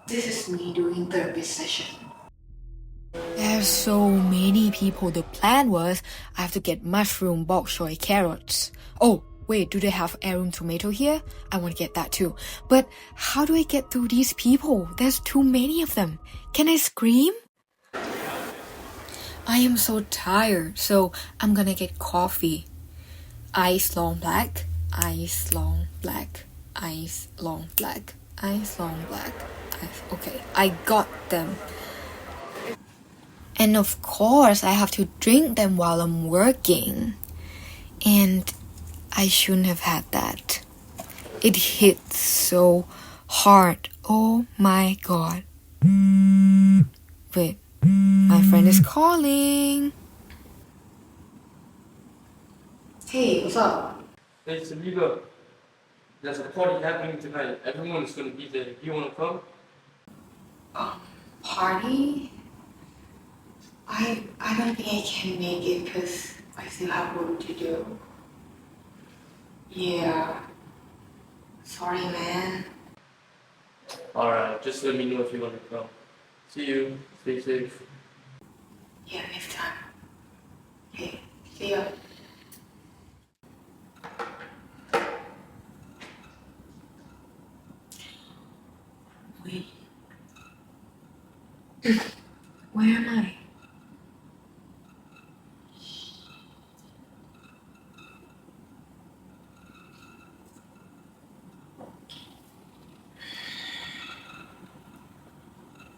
This is me doing therapy session. There's so many people. The plan was I have to get mushroom, bok choy, carrots. Oh, wait, do they have heirloom tomato here? I want to get that too. But how do I get through these people? There's too many of them. Can I scream? I am so tired, so I'm gonna get coffee. Ice long black, ice long black, ice long black, ice long black, ice. Okay, I got them. And of course, I have to drink them while I'm working. And I shouldn't have had that. It hit so hard. Oh my god. Wait, my friend is calling. Hey, what's up? Hey, Saliba, there's a party happening tonight. Everyone's gonna be there. You wanna come? Party? I don't think I can make it because I still have work to do. Yeah. Sorry, man. Alright, just let me know if you wanna come. See you. Stay safe. Yeah, next time. Okay, see ya. Wait. Where am I?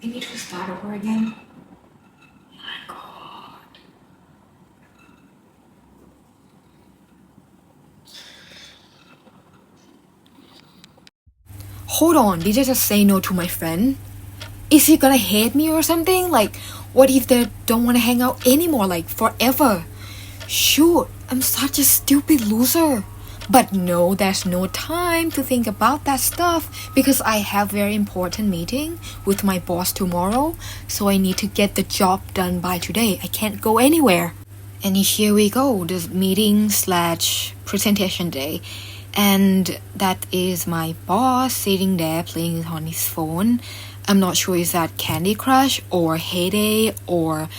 I need to start over again. Oh my god. Hold on, did I just say no to my friend? Is he gonna hate me or something? Like, what if they don't wanna hang out anymore, like forever? Shoot, I'm such a stupid loser. But no, there's no time to think about that stuff because I have very important meeting with my boss tomorrow, so I need to get the job done by today. I can't go anywhere. And here we go, the meeting slash presentation day. And that is my boss sitting there playing on his phone. I'm not sure is that Candy Crush or Heyday or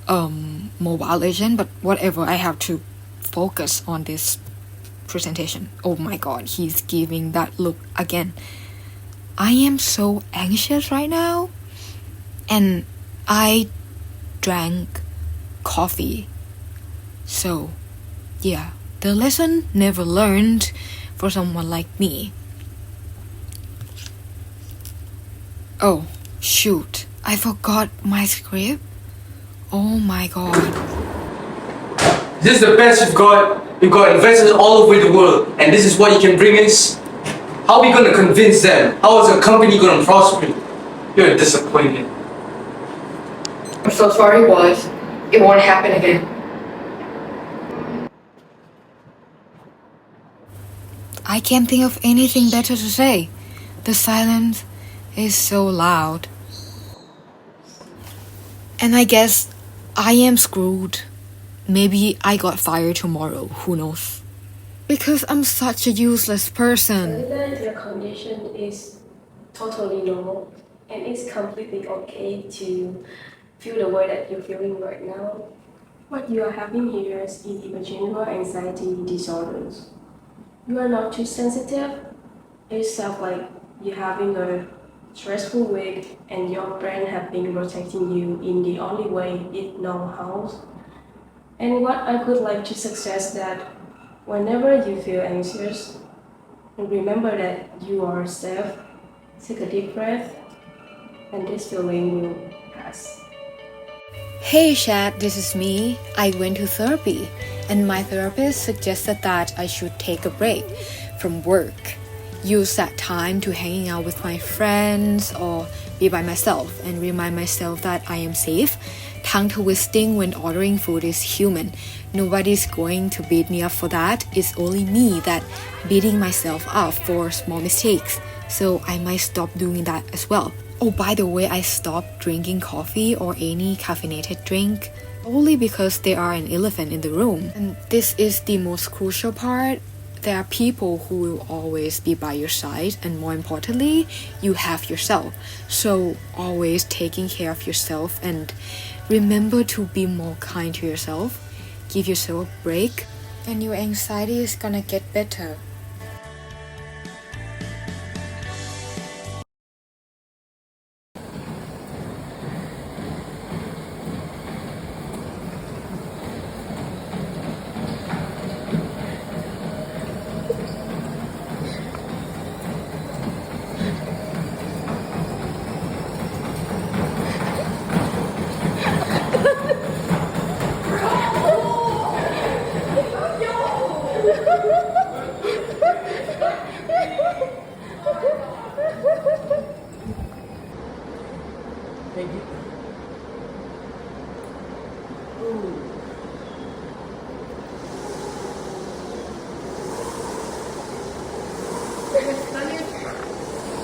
Mobile Legend, but whatever, I have to focus on this presentation. Oh my god, he's giving that look again. I am so anxious right now. And I drank coffee. So, yeah, the lesson never learned for someone like me. Oh, shoot. I forgot my script. Oh my god. This is the best you've got. We've got investors all over the world, and this is what you can bring us? How are we gonna convince them? How is a company gonna prosper? You're a disappointment. I'm so sorry, boys. It won't happen again. I can't think of anything better to say. The silence is so loud. And I guess I am screwed. Maybe I got fired tomorrow, who knows? Because I'm such a useless person. That your condition is totally normal and it's completely okay to feel the way that you're feeling right now. What you are having here is individual anxiety disorders. You are not too sensitive. It sounds like you're having a stressful week and your brain have been protecting you in the only way it knows how. And what I would like to suggest that whenever you feel anxious, remember that you are safe. Take a deep breath, and this feeling will pass. Hey Shad, this is me. I went to therapy, and my therapist suggested that I should take a break from work. Use that time to hanging out with my friends or be by myself and remind myself that I am safe. Tongue twisting when ordering food is human. Nobody's going to beat me up for that. It's only me that beating myself up for small mistakes. So I might stop doing that as well. Oh, by the way, I stopped drinking coffee or any caffeinated drink only because there are an elephant in the room. And this is the most crucial part. there are people who will always be by your side, and more importantly, you have yourself. So always taking care of yourself, and remember to be more kind to yourself. Give yourself a break, and your anxiety is gonna get better.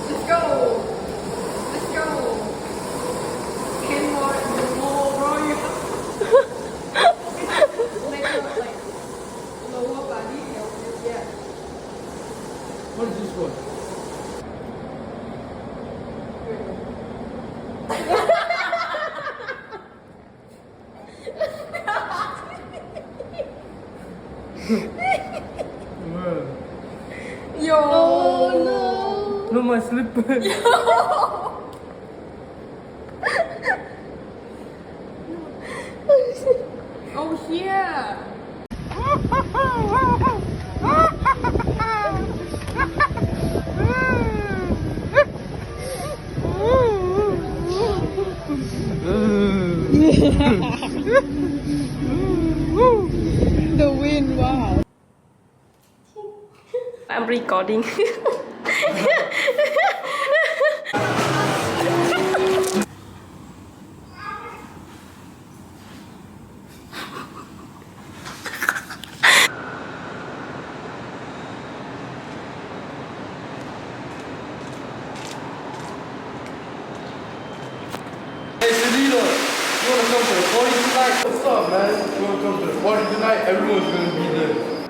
Let's go. Let's go. 10 more, bro. You make up like lower body health. Yeah. What is this one? Yo. Oh no. No, my slipper. Oh yeah. The wind, wow. I'm recording. Hey, Selena, you wanna come to the party tonight? What's up, man? You wanna come to the party tonight? Everyone's gonna be there.